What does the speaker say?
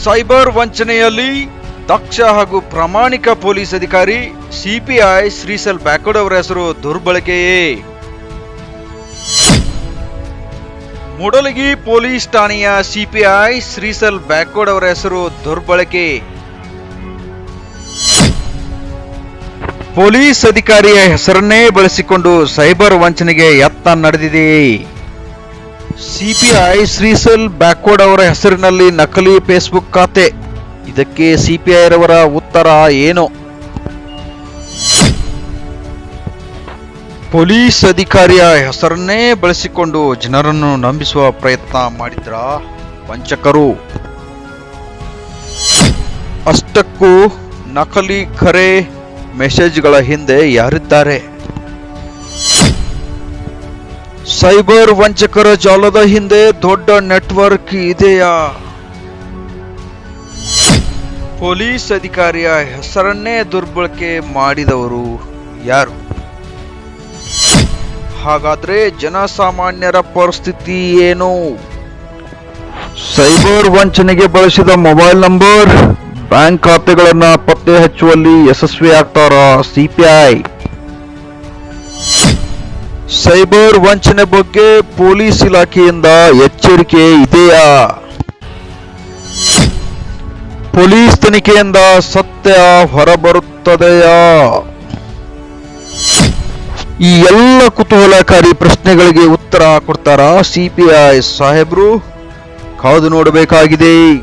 Cyber ವಂಚನೆಯಲ್ಲಿ ದಕ್ಷ ಹಾಗೂ ಪ್ರಾಮಾಣಿಕ police ಅಧಿಕಾರಿ ಸಿಪಿಐ ಶ್ರೀಸೆಲ್ ಬ್ಯಾಕ್ವರ್ಡ್ ಅವರ ಹೆಸರು ದುರ್ಬಳಕೆಯೇ. ಮೂಡಲಗಿ ಪೊಲೀಸ್ ಠಾಣೆಯ ಸಿಪಿಐ ಶ್ರೀಸೆಲ್ ಬ್ಯಾಕ್ವರ್ಡ್ ಅವರ ಹೆಸರು ದುರ್ಬಳಕೆ. ಪೊಲೀಸ್ ಅಧಿಕಾರಿಯ ಹೆಸರನ್ನೇ ಬಳಸಿಕೊಂಡು ಸೈಬರ್ ವಂಚನೆಗೆ ಯತ್ನ ನಡೆದಿದೆ. ಸಿಪಿಐ ಶ್ರೀಸೆಲ್ ಬ್ಯಾಕ್ವರ್ಡ್ ಅವರ ಹೆಸರಿನಲ್ಲಿ ನಕಲಿ ಫೇಸ್ಬುಕ್ ಖಾತೆ. ಇದಕ್ಕೆ ಸಿಪಿಐ ರವರ ಉತ್ತರ ಏನು? ಪೊಲೀಸ್ ಅಧಿಕಾರಿಯ ಹೆಸರನ್ನೇ ಬಳಸಿಕೊಂಡು ಜನರನ್ನು ನಂಬಿಸುವ ಪ್ರಯತ್ನ ಮಾಡಿದ್ರ ವಂಚಕರು. ಅಷ್ಟಕ್ಕೂ ನಕಲಿ ಖರೆ ಮೆಸೇಜ್ಗಳ ಹಿಂದೆ ಯಾರಿದ್ದಾರೆ? ಸೈಬರ್ ವಂಚಕರ ಜಾಲದ ಹಿಂದೆ ದೊಡ್ಡ ನೆಟ್ವರ್ಕ್ ಇದೆಯಾ? ಪೊಲೀಸ್ ಅಧಿಕಾರಿಯ ಹೆಸರನ್ನೇ ದುರ್ಬಳಕೆ ಮಾಡಿದವರು ಯಾರು? ಹಾಗಾದ್ರೆ ಜನಸಾಮಾನ್ಯರ ಪರಿಸ್ಥಿತಿ ಏನು? ಸೈಬರ್ ವಂಚನೆಗೆ ಬಳಸಿದ ಮೊಬೈಲ್ ನಂಬರ್, ಬ್ಯಾಂಕ್ ಖಾತೆಗಳನ್ನ ಪತ್ತೆ ಹಚ್ಚುವಲ್ಲಿ ಯಶಸ್ವಿ ಆಗ್ತಾರ ಸಿಪಿಐ? ಸೈಬರ್ ವಂಚನೆ ಬಗ್ಗೆ ಪೊಲೀಸ್ ಇಲಾಖೆಯಿಂದ ಎಚ್ಚರಿಕೆ ಇದೆಯಾ? ಪೊಲೀಸ್ ತನಿಖೆಯಿಂದ ಸತ್ಯ ಹೊರಬರುತ್ತದೆಯಾ? ಈ ಎಲ್ಲ ಕುತೂಹಲಕಾರಿ ಪ್ರಶ್ನೆಗಳಿಗೆ ಉತ್ತರ ಕೊಡ್ತಾರಾ ಸಿಪಿಐ ಸಾಹೇಬ್ರು? ಕಾದು ನೋಡಬೇಕಾಗಿದೆ.